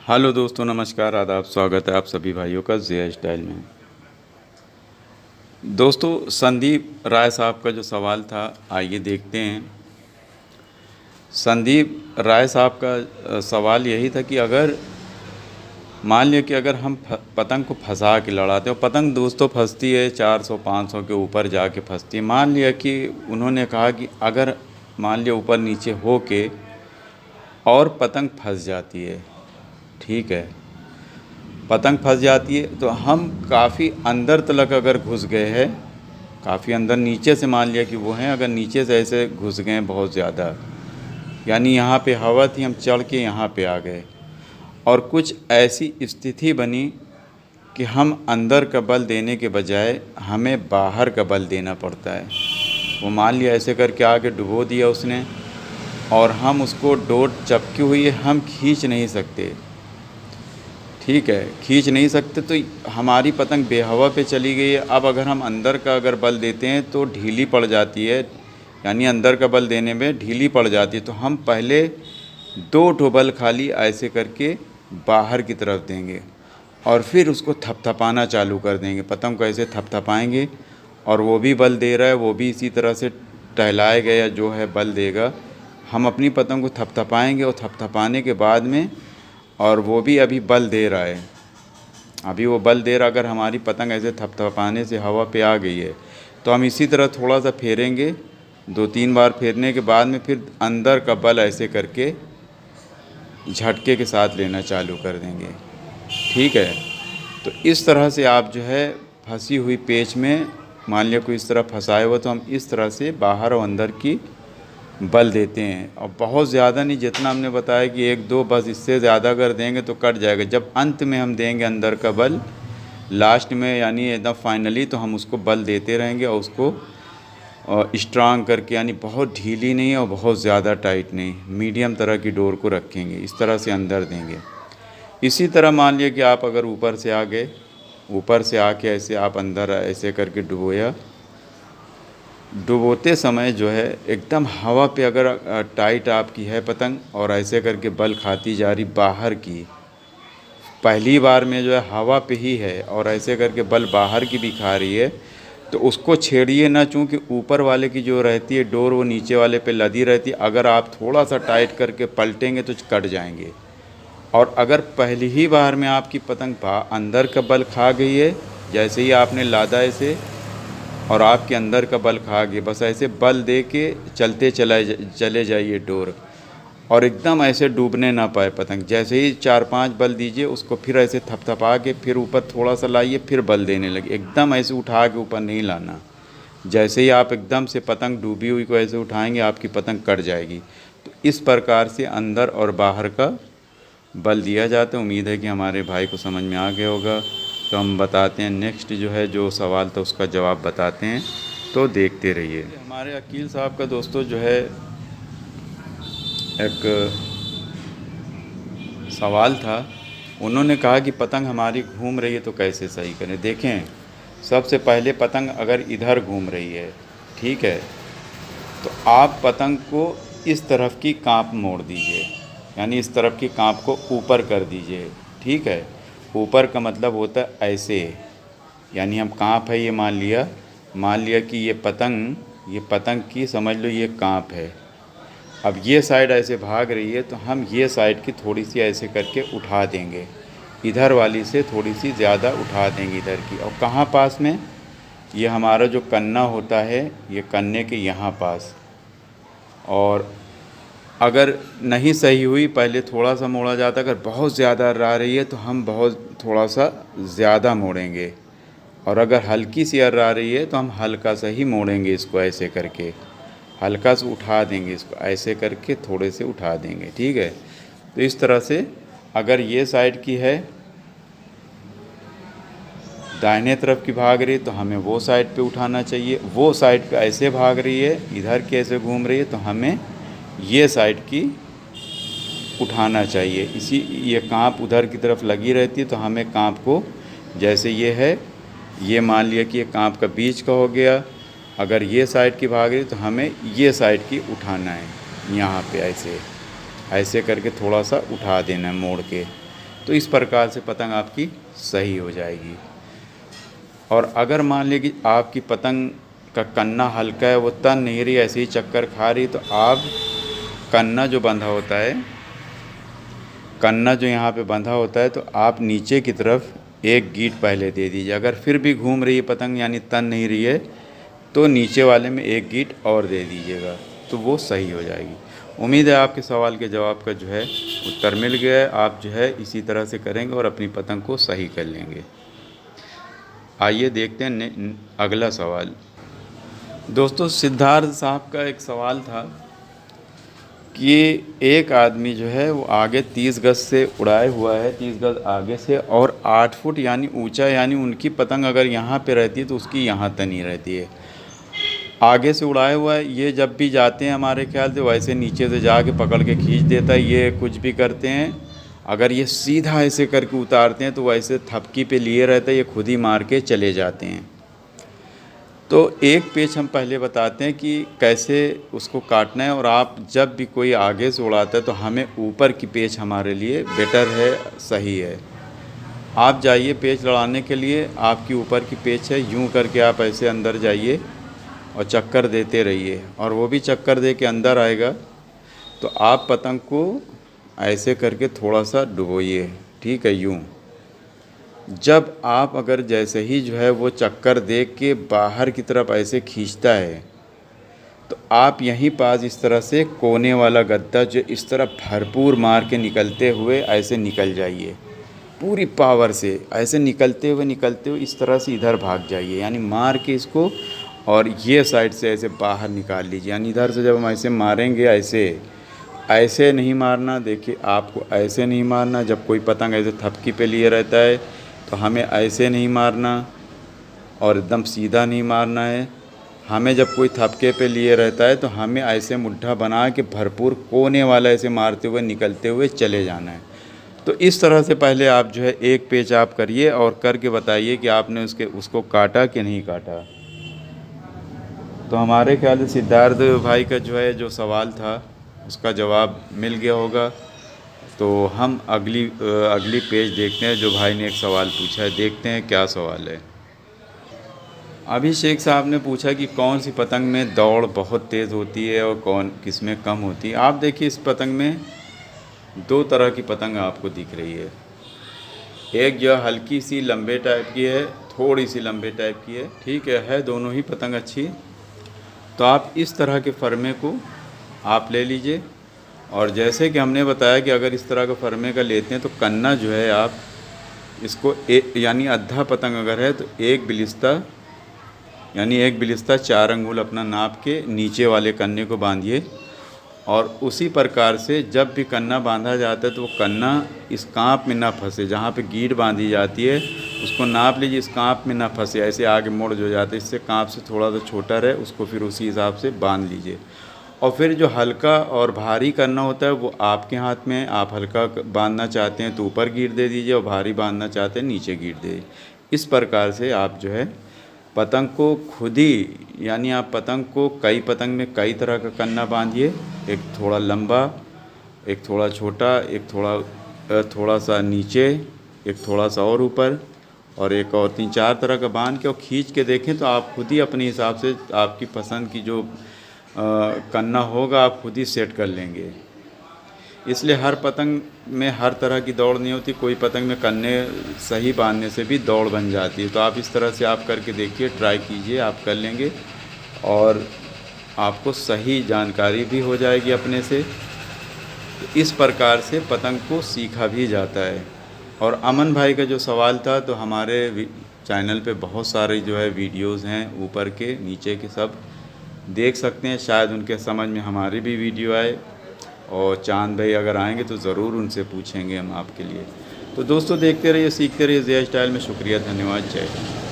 Hello दोस्तों, नमस्कार, आदाब, स्वागत है आप सभी भाइयों का ज़िया स्टाइल में। दोस्तों, संदीप राय साहब का जो सवाल था, आइए देखते हैं। संदीप राय साहब का सवाल यही था कि अगर मान लिया कि अगर हम पतंग को फंसा के लड़ाते हैं, पतंग दोस्तों फंसती है 400-500 के ऊपर जाके फंसती है। मान लिया कि उन्होंने कहा कि अगर मान लिया ऊपर नीचे हो के और पतंग फंस जाती है, ठीक है, पतंग फंस जाती है तो हम काफ़ी अंदर तलक अगर घुस गए हैं, काफ़ी अंदर नीचे से मान लिया कि वो हैं, अगर नीचे से ऐसे घुस गए बहुत ज़्यादा, यानी यहाँ पे हवा थी, हम चढ़ के यहाँ पे आ गए और कुछ ऐसी स्थिति बनी कि हम अंदर का बल देने के बजाय हमें बाहर का बल देना पड़ता है। वो मान लिया ऐसे करके आके डुबो दिया उसने और हम उसको डोर चपकी हुई है, हम खींच नहीं सकते, ठीक है, खींच नहीं सकते तो हमारी पतंग बेहवा पे चली गई है। अब अगर हम अंदर का अगर बल देते हैं तो ढीली पड़ जाती है, यानी अंदर का बल देने में ढीली पड़ जाती है। तो हम पहले 2 ठो बल खाली ऐसे करके बाहर की तरफ देंगे और फिर उसको थपथपाना चालू कर देंगे। पतंग को ऐसे थपथपाएंगे और वो भी बल दे रहा है, वो भी इसी तरह से टहलाए गया जो है बल देगा। हम अपनी पतंग को थपथपाएंगे और थपथपाने के बाद में और वो भी अभी बल दे रहा है, अभी वो बल दे रहा। अगर हमारी पतंग ऐसे थपथपाने से हवा पे आ गई है तो हम इसी तरह थोड़ा सा फेरेंगे, 2-3 बार फेरने के बाद में फिर अंदर का बल ऐसे करके झटके के साथ लेना चालू कर देंगे, ठीक है। तो इस तरह से आप जो है फंसी हुई पेच में मान लिया कोई इस तरह फंसाए हुआ, तो हम इस तरह से बाहर और अंदर की बल देते हैं। और बहुत ज़्यादा नहीं, जितना हमने बताया कि 1-2, बस इससे ज़्यादा अगर देंगे तो कट जाएगा। जब अंत में हम देंगे अंदर का बल, लास्ट में यानी एकदम फाइनली, तो हम उसको बल देते रहेंगे और उसको स्ट्रांग करके, यानी बहुत ढीली नहीं और बहुत ज़्यादा टाइट नहीं, मीडियम तरह की डोर को रखेंगे, इस तरह से अंदर देंगे। इसी तरह मान लिया कि आप अगर ऊपर से आ गए, ऊपर से आके ऐसे आप अंदर ऐसे करके डुबोया, डुबोते समय जो है एकदम हवा पे अगर टाइट आपकी है पतंग और ऐसे करके बल खाती जा रही बाहर की, पहली बार में जो है हवा पे ही है और ऐसे करके बल बाहर की भी खा रही है, तो उसको छेड़िए ना, चूँकि ऊपर वाले की जो रहती है डोर वो नीचे वाले पे लदी रहती है। अगर आप थोड़ा सा टाइट करके पलटेंगे तो कट जाएंगे। और अगर पहली ही बार में आपकी पतंग अंदर का बल खा गई है, जैसे ही आपने लादा ऐसे और आपके अंदर का बल खा गया, बस ऐसे बल दे के चले जाइए डोर, और एकदम ऐसे डूबने ना पाए पतंग। जैसे ही 4-5 बल दीजिए उसको फिर ऐसे थपथपा के फिर ऊपर थोड़ा सा लाइए, फिर बल देने लगे। एकदम ऐसे उठा के ऊपर नहीं लाना। जैसे ही आप एकदम से पतंग डूबी हुई को ऐसे उठाएंगे, आपकी पतंग कट जाएगी। तो इस प्रकार से अंदर और बाहर का बल दिया जाता है। उम्मीद है कि हमारे भाई को समझ में आ गया होगा। तो हम बताते हैं नेक्स्ट जो है जो सवाल था उसका जवाब बताते हैं, तो देखते रहिए। हमारे अकील साहब का दोस्तों जो है एक सवाल था, उन्होंने कहा कि पतंग हमारी घूम रही है तो कैसे सही करें। देखें, सबसे पहले पतंग अगर इधर घूम रही है, ठीक है, तो आप पतंग को इस तरफ की कांप मोड़ दीजिए, यानी इस तरफ की कांप को ऊपर कर दीजिए, ठीक है। ऊपर का मतलब होता है ऐसे, यानी हम कांप है ये मान लिया कि ये पतंग की समझ लो ये कांप है। अब ये साइड ऐसे भाग रही है तो हम ये साइड की थोड़ी सी ऐसे करके उठा देंगे, इधर वाली से थोड़ी सी ज़्यादा उठा देंगे इधर की। और कहाँ पास में, ये हमारा जो कन्ना होता है, ये कन्ने के यहाँ पास। और अगर नहीं सही हुई, पहले थोड़ा सा मोड़ा जाता, अगर बहुत ज़्यादा आ रही है तो हम बहुत थोड़ा सा ज़्यादा मोड़ेंगे, और अगर हल्की सी आ रही है तो हम हल्का सा ही मोड़ेंगे, इसको ऐसे करके हल्का से उठा देंगे, इसको ऐसे करके थोड़े से उठा देंगे, ठीक है। तो इस तरह से अगर ये साइड की है, दाहिने तरफ की भाग रही है तो हमें वो साइड पे उठाना चाहिए। वो साइड पे ऐसे भाग रही है, इधर की ऐसे घूम रही है, तो हमें ये साइड की उठाना चाहिए। ये कांप उधर की तरफ लगी रहती है, तो हमें कांप को, जैसे ये है, ये मान लिया कि ये कांप का बीच का हो गया, अगर ये साइड की भाग रही तो हमें ये साइड की उठाना है, यहाँ पे ऐसे करके थोड़ा सा उठा देना है मोड़ के। तो इस प्रकार से पतंग आपकी सही हो जाएगी। और अगर मान लीजिए कि आपकी पतंग का कन्ना हल्का है, वो तन नहीं रही, ऐसे ही चक्कर खा रही, तो आप कन्ना जो बंधा होता है, कन्ना जो यहाँ पे बंधा होता है, तो आप नीचे की तरफ एक गीट पहले दे दीजिए। अगर फिर भी घूम रही है पतंग यानी तन नहीं रही है, तो नीचे वाले में एक गीट और दे दीजिएगा, तो वो सही हो जाएगी। उम्मीद है आपके सवाल के जवाब का जो है उत्तर मिल गया है। आप जो है इसी तरह से करेंगे और अपनी पतंग को सही कर लेंगे। आइए देखते हैं अगला सवाल। दोस्तों, सिद्धार्थ साहब का एक सवाल था कि एक आदमी जो है वो आगे 30 गज से उड़ाए हुआ है, 30 गज आगे से, और 8 फुट यानी ऊंचा, यानी उनकी पतंग अगर यहाँ पे रहती है तो उसकी यहाँ तनी रहती है। आगे से उड़ाया हुआ है, ये जब भी जाते हैं हमारे ख्याल से वैसे नीचे से जाके पकड़ के खींच देता है। ये कुछ भी करते हैं, अगर ये सीधा ऐसे करके उतारते हैं तो वैसे थपकी पे लिए रहता है, ये खुद ही मार के चले जाते हैं। तो एक पेच हम पहले बताते हैं कि कैसे उसको काटना है। और आप जब भी कोई आगे से उड़ाता है तो हमें ऊपर की पेच हमारे लिए बेटर है, सही है। आप जाइए पेच लड़ाने के लिए, आपकी ऊपर की पेच है, यूं करके आप ऐसे अंदर जाइए और चक्कर देते रहिए, और वो भी चक्कर दे के अंदर आएगा तो आप पतंग को ऐसे करके थोड़ा सा डुबोइए, ठीक है, यूं। जब आप अगर जैसे ही जो है वो चक्कर दे के बाहर की तरफ ऐसे खींचता है, तो आप यहीं पास इस तरह से कोने वाला गद्दा जो इस तरह भरपूर मार के निकलते हुए ऐसे निकल जाइए, पूरी पावर से ऐसे निकलते हुए इस तरह से इधर भाग जाइए, यानी मार के इसको, और ये साइड से ऐसे बाहर निकाल लीजिए। यानी इधर से जब हम ऐसे मारेंगे, ऐसे नहीं मारना, देखिए आपको ऐसे नहीं मारना। जब कोई पतंग ऐसे थपकी पे लिए रहता है तो हमें ऐसे नहीं मारना और एकदम सीधा नहीं मारना है। हमें जब कोई थपके पे लिए रहता है तो हमें ऐसे मुट्ठा बना के भरपूर कोने वाला ऐसे मारते हुए निकलते हुए चले जाना है। तो इस तरह से पहले आप जो है एक पेच आप करिए और करके बताइए कि आपने उसको काटा कि नहीं काटा। तो हमारे ख्याल से सिद्धार्थ भाई का जो है जो सवाल था उसका जवाब मिल गया होगा। तो हम अगली पेज देखते हैं। जो भाई ने एक सवाल पूछा है, देखते हैं क्या सवाल है। अभिषेक साहब ने पूछा कि कौन सी पतंग में दौड़ बहुत तेज़ होती है और किस में कम होती है। आप देखिए, इस पतंग में दो तरह की पतंग आपको दिख रही है। एक जो हल्की सी लंबे टाइप की है, थोड़ी सी लंबे टाइप की है, ठीक है दोनों ही पतंग अच्छी। तो आप इस तरह के फरमे को आप ले लीजिए, और जैसे कि हमने बताया कि अगर इस तरह का फरमे का लेते हैं तो कन्ना जो है आप इसको यानी अद्धा पतंग अगर है तो एक बिलिस्ता 4 अंगुल अपना नाप के नीचे वाले कन्ने को बांधिए। और उसी प्रकार से जब भी कन्ना बांधा जाता है तो वो कन्ना इस कांप में ना फंसे, जहाँ पे गीट बांधी जाती है उसको नाप लीजिए, इस कांप में ना फंसे, ऐसे आगे मुड़ जो जाता है, इससे कांप से थोड़ा सा छोटा रहे, उसको फिर उसी हिसाब से बांध लीजिए। और फिर जो हल्का और भारी करना होता है वो आपके हाथ में है। आप हल्का बांधना चाहते हैं तो ऊपर गीट दे दीजिए, और भारी बांधना चाहते हैं नीचे गीट दे। इस प्रकार से आप जो है पतंग को खुद ही, यानी आप पतंग को कई पतंग में कई तरह का कन्ना बांधिए, एक थोड़ा लंबा, एक थोड़ा छोटा, एक थोड़ा सा नीचे, एक थोड़ा सा और ऊपर, और एक और 3-4 तरह का बांध के और खींच के देखें तो आप खुद ही अपने हिसाब से आपकी पसंद की जो कन्ना होगा आप खुद ही सेट कर लेंगे। इसलिए हर पतंग में हर तरह की दौड़ नहीं होती, कोई पतंग में कन्ने सही बांधने से भी दौड़ बन जाती है। तो आप इस तरह से आप करके देखिए, ट्राई कीजिए, आप कर लेंगे और आपको सही जानकारी भी हो जाएगी अपने से। तो इस प्रकार से पतंग को सीखा भी जाता है। और अमन भाई का जो सवाल था, तो हमारे चैनल पे बहुत सारे जो है वीडियोज़ हैं, ऊपर के नीचे के सब देख सकते हैं, शायद उनके समझ में हमारी भी वीडियो आए। और चांद भाई अगर आएंगे तो ज़रूर उनसे पूछेंगे हम आपके लिए। तो दोस्तों देखते रहिए, सीखते रहिए ज़िया स्टाइल में। शुक्रिया, धन्यवाद, जय हिंद।